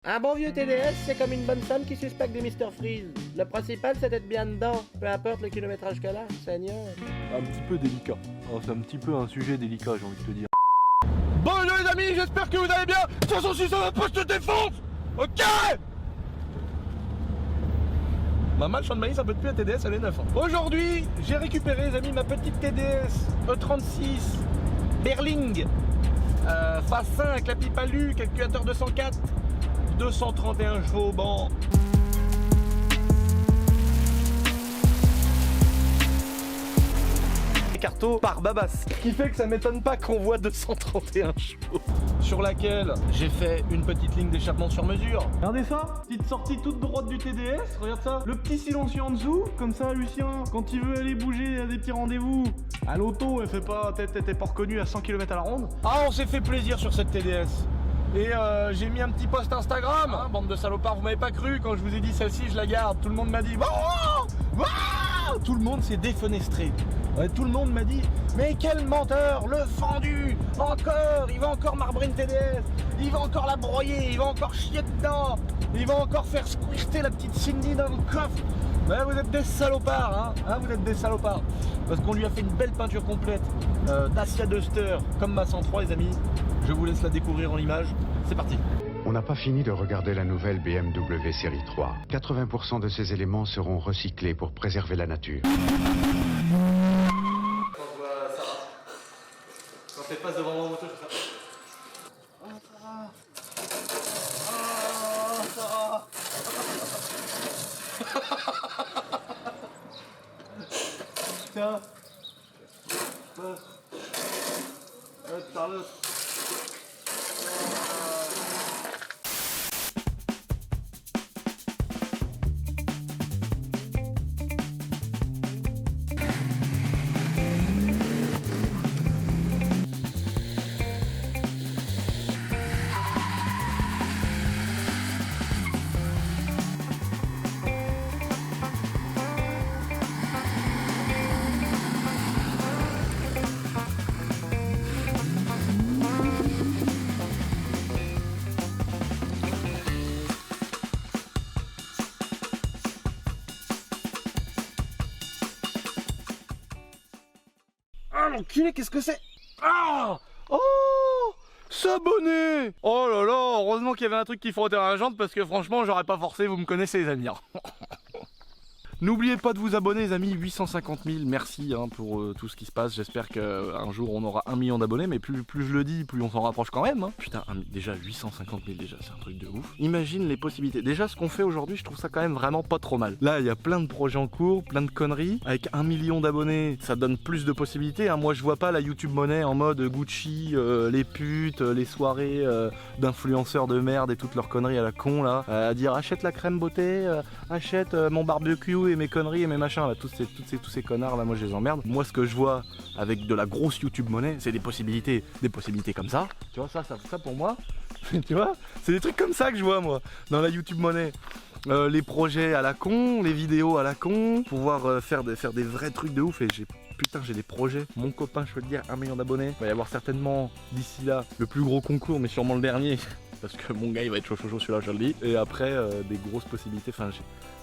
Un bon vieux TDS, c'est comme une bonne femme qui suspecte du Mr Freeze. Le principal, c'est d'être bien dedans, peu importe le kilométrage qu'elle a, Seigneur. Un petit peu délicat. Oh, c'est un petit peu un sujet délicat, j'ai envie de te dire. Bonjour les amis, j'espère que vous allez bien. De toute façon, si ça va pas, je te défonce. Ok. Maman, le champ de maïs, ça peut plus un TDS, elle est neuf. Aujourd'hui, j'ai récupéré, les amis, ma petite TDS E36 Berling. Phase 5, la pipe à lu, calculateur 204, 231 chevaux au banc. Carto par Babas, ce qui fait que ça m'étonne pas qu'on voit 231 chevaux. Sur laquelle j'ai fait une petite ligne d'échappement sur mesure. Regardez ça, petite sortie toute droite du TDS, regarde ça, le petit silencieux en dessous, comme ça Lucien, quand il veut aller bouger à des petits rendez-vous, à l'auto, elle fait pas, t'es pas reconnu à 100 km à la ronde. Ah, on s'est fait plaisir sur cette TDS. Et j'ai mis un petit post Instagram, hein, bande de salopards, vous m'avez pas cru quand je vous ai dit celle-ci je la garde, tout le monde m'a dit tout le monde s'est défenestré. Ouais, tout le monde m'a dit mais quel menteur, le fendu, encore, il va encore marbrer une TDS, il va encore la broyer, il va encore chier dedans, il va encore faire squirter la petite Cindy dans le coffre. Ouais, vous êtes des salopards, hein, vous êtes des salopards. Parce qu'on lui a fait une belle peinture complète Dacia Duster comme ma 103 les amis. Je vous laisse la découvrir en image, c'est parti. On n'a pas fini de regarder la nouvelle BMW série 3. 80% de ces éléments seront recyclés pour préserver la nature. Quand je vois Sarah, quand elle passe devant mon moto, je fais ça. Oh Sarah, oh Sarah. Tiens, Charlotte. Ah l'enculé, qu'est-ce que c'est? Ah! Oh! S'abonner! Oh là là, heureusement qu'il y avait un truc qui frottait à la jante parce que franchement j'aurais pas forcé, vous me connaissez les amis. N'oubliez pas de vous abonner les amis, 850 000, merci hein, pour tout ce qui se passe, j'espère qu'un jour on aura 1 million d'abonnés, mais plus je le dis, plus on s'en rapproche quand même. Hein. Putain, déjà 850 000 déjà, c'est un truc de ouf. Imagine les possibilités, déjà ce qu'on fait aujourd'hui, je trouve ça quand même vraiment pas trop mal. Là il y a plein de projets en cours, plein de conneries, avec 1 million d'abonnés, ça donne plus de possibilités. Hein. Moi je vois pas la YouTube monnaie en mode Gucci, les putes, les soirées d'influenceurs de merde et toutes leurs conneries à la con là, à dire achète la crème beauté, achète mon barbecue et mes conneries et mes machins là, tous ces connards là, moi je les emmerde. Moi ce que je vois avec de la grosse YouTube monnaie, c'est des possibilités comme ça, tu vois, ça pour moi, tu vois, c'est des trucs comme ça que je vois moi, dans la YouTube monnaie. Les projets à la con, les vidéos à la con, pouvoir faire des vrais trucs de ouf et j'ai des projets, mon copain je peux te dire 1 million d'abonnés, il va y avoir certainement d'ici là le plus gros concours mais sûrement le dernier. Parce que mon gars il va être chaud celui-là je le dis. Et après des grosses possibilités, enfin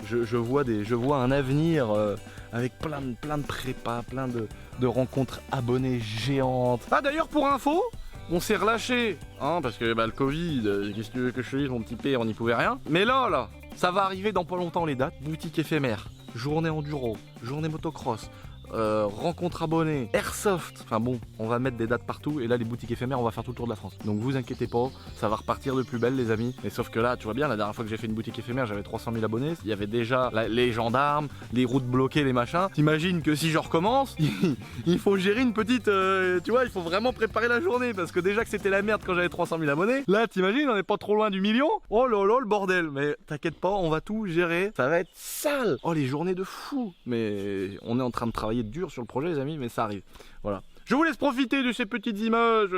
je vois un avenir avec plein de prépa, plein de rencontres abonnés géantes. Ah d'ailleurs pour info, on s'est relâché, hein, parce que le Covid, qu'est-ce que tu veux que je te dise mon petit père, on n'y pouvait rien. Mais là, ça va arriver dans pas longtemps les dates, boutique éphémère, journée enduro, journée motocross, rencontre abonnés, airsoft, enfin bon, on va mettre des dates partout et là les boutiques éphémères on va faire tout le tour de la France. Donc vous inquiétez pas, ça va repartir de plus belle les amis. Mais sauf que là, tu vois bien, la dernière fois que j'ai fait une boutique éphémère, j'avais 300 000 abonnés, il y avait déjà les gendarmes, les routes bloquées, les machins. T'imagines que si je recommence, il faut gérer une petite, tu vois, il faut vraiment préparer la journée parce que déjà que c'était la merde quand j'avais 300 000 abonnés. Là, t'imagines, on est pas trop loin du million. Oh là là, le bordel. Mais t'inquiète pas, on va tout gérer. Ça va être sale. Oh les journées de fou. Mais on est en train de travailler dur sur le projet les amis, mais ça arrive. Voilà. Je vous laisse profiter de ces petites images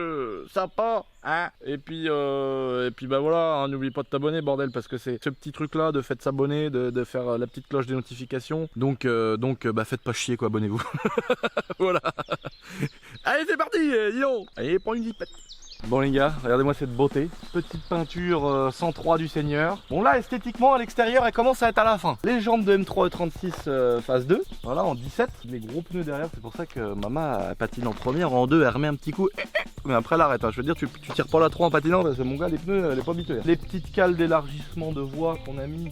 sympas, hein. Et puis bah voilà, hein, n'oublie pas de t'abonner bordel, parce que c'est ce petit truc là de faites s'abonner, de faire la petite cloche des notifications. Donc bah faites pas chier quoi, abonnez-vous. Voilà. Allez c'est parti, dis donc. Allez, prends une zipette. Bon les gars, regardez-moi cette beauté. Petite peinture 103 du Seigneur. Bon là esthétiquement à l'extérieur elle commence à être à la fin. Les jambes de M3 E36 phase 2. Voilà en 17. Les gros pneus derrière, c'est pour ça que maman elle patine en première, en deux elle remet un petit coup. Mais après elle arrête. Hein. Je veux dire tu tires pas là trop en patinant parce que mon gars les pneus elle est pas habituée. Les petites cales d'élargissement de voie qu'on a mis.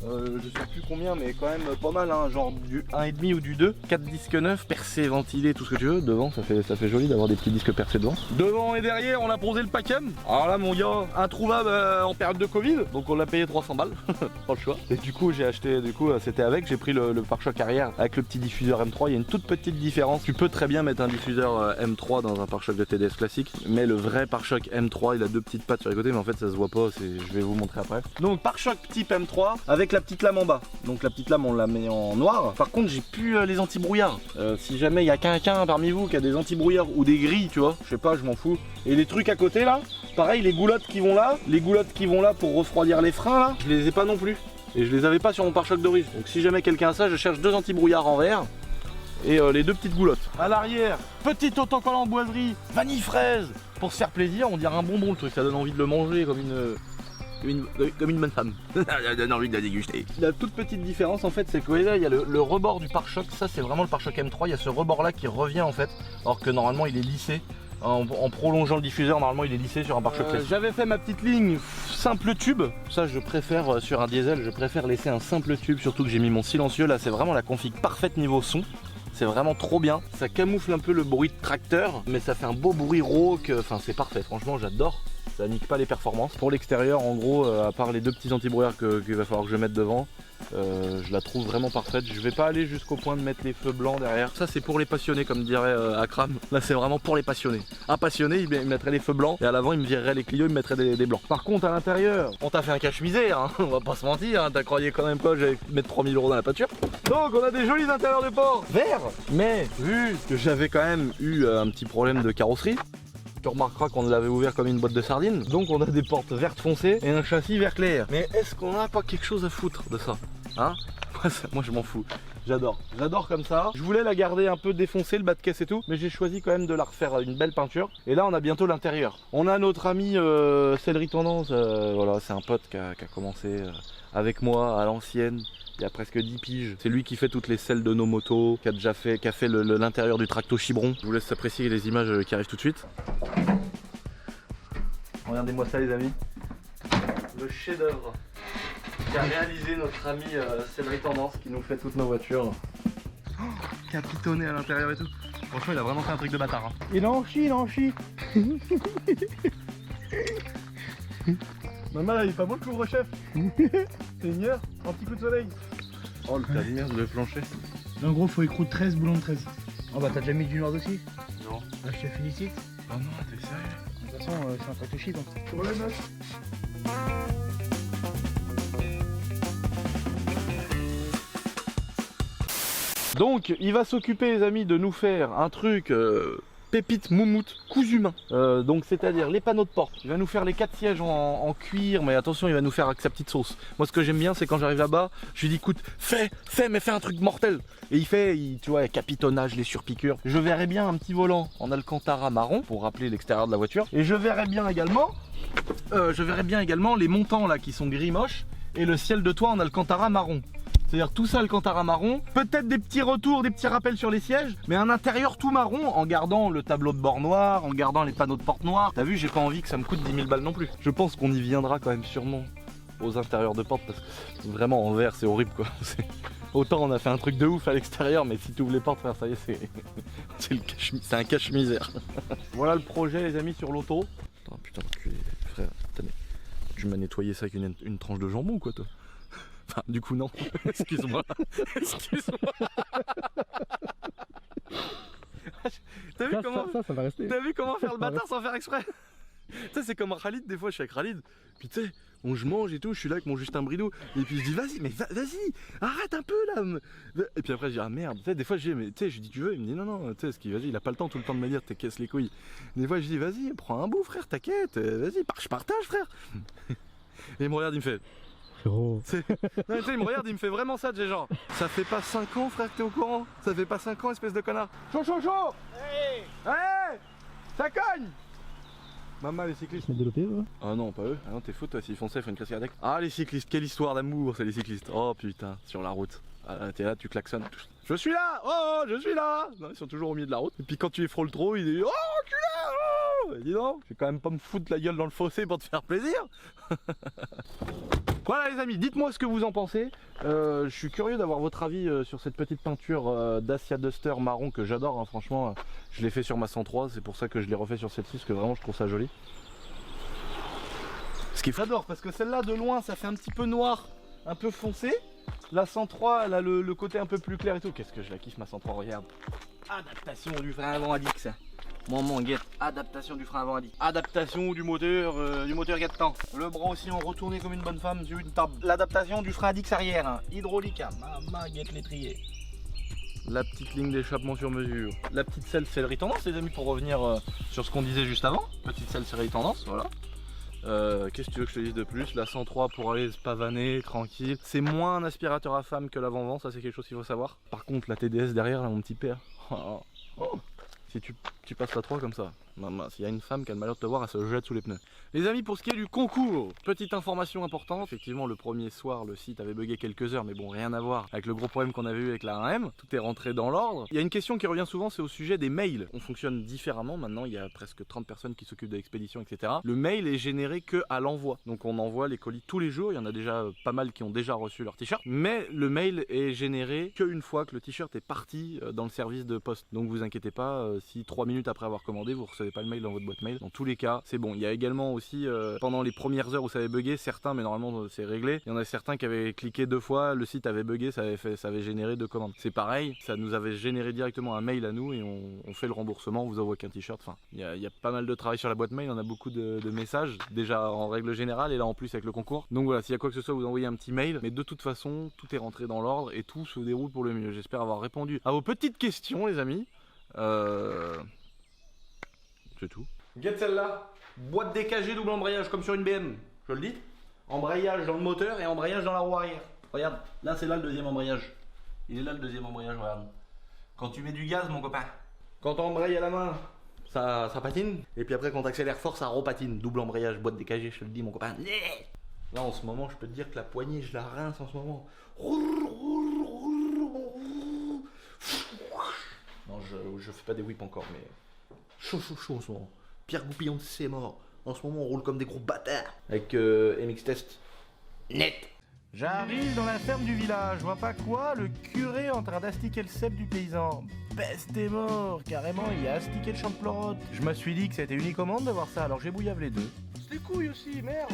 Je sais plus combien mais quand même pas mal hein, genre du 1,5 ou du 2, 4 disques neufs, percés, ventilés, tout ce que tu veux. Devant ça fait joli d'avoir des petits disques percés devant. Devant et derrière on a posé le Pacem. Alors là mon gars, introuvable en période de Covid, donc on l'a payé 300 balles, pas le choix. Et du coup j'ai acheté, c'était avec, j'ai pris le pare-choc arrière avec le petit diffuseur M3, il y a une toute petite différence. Tu peux très bien mettre un diffuseur M3 dans un pare-choc de TDS classique, mais le vrai pare-choc M3 il a deux petites pattes sur les côtés mais en fait ça se voit pas, je vais vous montrer après. Donc pare-choc type M3 avec la petite lame en bas. Donc la petite lame on la met en noir. Par contre j'ai plus les anti-brouillards. Si jamais il y a quelqu'un parmi vous qui a des anti-brouillards ou des grilles, tu vois, je sais pas, je m'en fous. Et les trucs à côté là, pareil les goulottes qui vont là, pour refroidir les freins là, je les ai pas non plus. Et je les avais pas sur mon pare-choc d'origine. Donc si jamais quelqu'un a ça, je cherche deux anti-brouillards en verre et les deux petites goulottes. À l'arrière, petit autocollant en boiserie, vanille fraise, pour se faire plaisir, on dirait un bonbon le truc, ça donne envie de le manger comme une bonne femme. Elle donne envie de la déguster. La toute petite différence en fait c'est que là il y a le rebord du pare-choc, ça c'est vraiment le pare-choc M3, il y a ce rebord là qui revient en fait, alors que normalement il est lissé. En prolongeant le diffuseur, normalement il est lissé sur un pare-choc classique. J'avais fait ma petite ligne simple tube, ça je préfère sur un diesel, je préfère laisser un simple tube, surtout que j'ai mis mon silencieux là, c'est vraiment la config parfaite niveau son. C'est vraiment trop bien, ça camoufle un peu le bruit de tracteur, mais ça fait un beau bruit rauque, enfin c'est parfait, franchement j'adore. Ça nique pas les performances. Pour l'extérieur, en gros, à part les deux petits anti-brouillards qu'il va falloir que je mette devant, je la trouve vraiment parfaite. Je vais pas aller jusqu'au point de mettre les feux blancs derrière. Ça c'est pour les passionnés comme dirait Akram. Là c'est vraiment pour les passionnés. Un passionné il mettrait les feux blancs et à l'avant il me virerait les Clio, il me mettrait des blancs. Par contre à l'intérieur, on t'a fait un cache-misère, hein. On va pas se mentir, hein. T'as croyé quand même pas que j'allais mettre 3000 € dans la peinture. Donc on a des jolis intérieurs de port verts. Mais vu que j'avais quand même eu un petit problème de carrosserie, tu remarqueras qu'on l'avait ouvert comme une boîte de sardines. Donc on a des portes vertes foncées et un châssis vert clair. Mais est-ce qu'on n'a pas quelque chose à foutre de ça, hein? Moi je m'en fous. J'adore comme ça. Je voulais la garder un peu défoncée, le bas de caisse et tout, mais j'ai choisi quand même de la refaire une belle peinture. Et là on a bientôt l'intérieur. On a notre ami Céleri Tendance, voilà, c'est un pote qui a commencé avec moi à l'ancienne. Il y a presque 10 piges. C'est lui qui fait toutes les selles de nos motos, qui a fait l'intérieur du Tracto Chibron. Je vous laisse apprécier les images qui arrivent tout de suite. Regardez-moi ça les amis. Le chef-d'œuvre qu'a réalisé notre ami Céleri Tendance qui nous fait toutes nos voitures. Oh, capitonné à l'intérieur et tout. Franchement il a vraiment fait un truc de bâtard. Hein. Il en chie. Maman là il est pas beau le couvre-chef. C'est une heure, un petit coup de soleil. Oh le lumière de le plancher. En gros faut écrouler 13 boulons de 13. Oh bah t'as déjà mis du noir dessus? Non. Là je te félicite. Oh non t'es sérieux? De toute façon c'est un Tracto Chibron. Ouais meuf. Donc il va s'occuper les amis de nous faire un truc pépite moumoute cousu main, donc c'est à dire les panneaux de porte. Il va nous faire les 4 sièges en cuir, mais attention il va nous faire avec sa petite sauce. Moi ce que j'aime bien c'est quand j'arrive là-bas, je lui dis écoute fais un truc mortel. Et tu vois, capitonnage, les surpiqûres. Je verrais bien un petit volant en alcantara marron pour rappeler l'extérieur de la voiture. Et je verrais bien également les montants là qui sont gris moche et le ciel de toit en alcantara marron. C'est-à-dire tout ça alcantara marron, peut-être des petits retours, des petits rappels sur les sièges, mais un intérieur tout marron en gardant le tableau de bord noir, en gardant les panneaux de porte noirs. T'as vu, j'ai pas envie que ça me coûte 10 000 balles non plus. Je pense qu'on y viendra quand même sûrement aux intérieurs de porte parce que vraiment en verre c'est horrible quoi. Autant on a fait un truc de ouf à l'extérieur, mais si tu ouvres les portes, frère, ça y est, c'est un cache-misère. Voilà le projet les amis sur l'auto. Oh, putain, frère, tu m'as nettoyé ça avec une tranche de jambon quoi toi. Enfin, du coup, non. Excuse-moi. T'as vu comment ça va rester. T'as vu comment faire le bâtard sans faire exprès? Tu sais, c'est comme Khalid, des fois, je suis avec Khalid. Puis tu sais, je mange et tout, je suis là avec mon Justin Bridou. Et puis je dis, vas-y, vas-y, arrête un peu là. Et puis après, je dis, ah merde. Tu sais, des fois, je dis, tu veux? Il me dit, non, tu sais, vas-y, il a pas le temps tout le temps de me dire, t'es casse les couilles. Des fois, je dis, vas-y, prends un bout, frère, t'inquiète, vas-y, je partage, frère. Et il me regarde, il me fait. Non, tu sais, il me regarde, il me fait vraiment ça, genre. Ça fait pas 5 ans, frère, que t'es au courant? Ça fait pas 5 ans, espèce de connard. Chaud! Hey, ça cogne! Maman, les cyclistes. Mais dopé, ouais. Ah non, pas eux. Ah non, t'es fou toi, s'ils font ça, ils font une crise cardiaque. Ah les cyclistes, quelle histoire d'amour, c'est les cyclistes. Oh putain, sur la route. Ah, t'es là, tu klaxonnes. Je suis là. Oh, je suis là. Non, ils sont toujours au milieu de la route. Et puis quand tu les frôles trop, ils disent oh, enculé. Oh, dis donc, je vais quand même pas me foutre la gueule dans le fossé pour te faire plaisir. Voilà les amis, dites-moi ce que vous en pensez. Je suis curieux d'avoir votre avis sur cette petite peinture Dacia Duster marron que j'adore, hein, franchement. Je l'ai fait sur ma 103, c'est pour ça que je l'ai refait sur celle-ci, parce que vraiment je trouve ça joli. Ce qui est j'adore, parce que celle-là de loin ça fait un petit peu noir, un peu foncé. La 103 elle a le côté un peu plus clair et tout. Qu'est-ce que je la kiffe ma 103, regarde. Adaptation du frein avant à Dix. Maman guette, adaptation du frein avant à 10. Adaptation du moteur guette-temps. Le bras aussi en retourné comme une bonne femme sur une table. L'adaptation du frein à 10 arrière, hein. Hydraulique, hein. Maman guette l'étrier. La petite ligne d'échappement sur mesure. La petite selle céleri tendance les amis pour revenir sur ce qu'on disait juste avant. Petite selle céleri tendance, voilà. Qu'est-ce que tu veux que je te dise de plus? La 103 pour aller se pavaner, tranquille. C'est moins un aspirateur à femme que l'avant-vent, ça c'est quelque chose qu'il faut savoir. Par contre la TDS derrière là mon petit père. Si tu passes la 3 comme ça, s'il y a une femme qui a le malheur de te voir, elle se jette sous les pneus. Les amis, pour ce qui est du concours, petite information importante. Effectivement, le premier soir, le site avait bugué quelques heures, mais bon, rien à voir avec le gros problème qu'on avait eu avec la 1M. Tout est rentré dans l'ordre. Il y a une question qui revient souvent, c'est au sujet des mails. On fonctionne différemment. Maintenant, il y a presque 30 personnes qui s'occupent de l'expédition, etc. Le mail est généré que à l'envoi. Donc, on envoie les colis tous les jours. Il y en a déjà pas mal qui ont déjà reçu leur t-shirt. Mais le mail est généré qu'une fois que le t-shirt est parti dans le service de poste. Donc, vous inquiétez pas, si 3 minutes après avoir commandé, vous recevez pas le mail dans votre boîte mail. Dans tous les cas, c'est bon. Il y a également aussi, pendant les premières heures où ça avait bugué, certains, mais normalement c'est réglé, il y en a certains qui avaient cliqué 2 fois, le site avait bugué, ça avait généré 2 commandes. C'est pareil, ça nous avait généré directement un mail à nous et on fait le remboursement, on vous envoie qu'un t-shirt. Enfin, il y a pas mal de travail sur la boîte mail, on a beaucoup de messages, déjà en règle générale, et là en plus avec le concours. Donc voilà, s'il y a quoi que ce soit, vous envoyez un petit mail, mais de toute façon, tout est rentré dans l'ordre et tout se déroule pour le mieux. J'espère avoir répondu à vos petites questions, les amis. C'est tout. Get celle-là. Boîte DKG double embrayage comme sur une BM. Je le dis. Embrayage dans le moteur et embrayage dans la roue arrière. Regarde, là c'est là le deuxième embrayage. Il est là le deuxième embrayage, regarde. Quand tu mets du gaz, mon copain. Quand on embraye à la main, ça patine. Et puis après quand tu accélères fort, ça repatine. Double embrayage, boîte DKG, je te le dis, mon copain. Là en ce moment, je peux te dire que la poignée, je la rince en ce moment. Non, je fais pas des whips encore, mais chaud en ce moment. Pierre Goupillon, c'est mort. En ce moment, on roule comme des gros bâtards. Avec MX Test. Net. J'arrive dans la ferme du village. Je vois pas quoi, le curé en train d'astiquer le cep du paysan. Peste est mort, carrément, il a astiqué le champ de pleurote. Je me suis dit que c'était unique au monde de voir ça, alors j'ai bouillave les deux. C'est des couilles aussi, merde.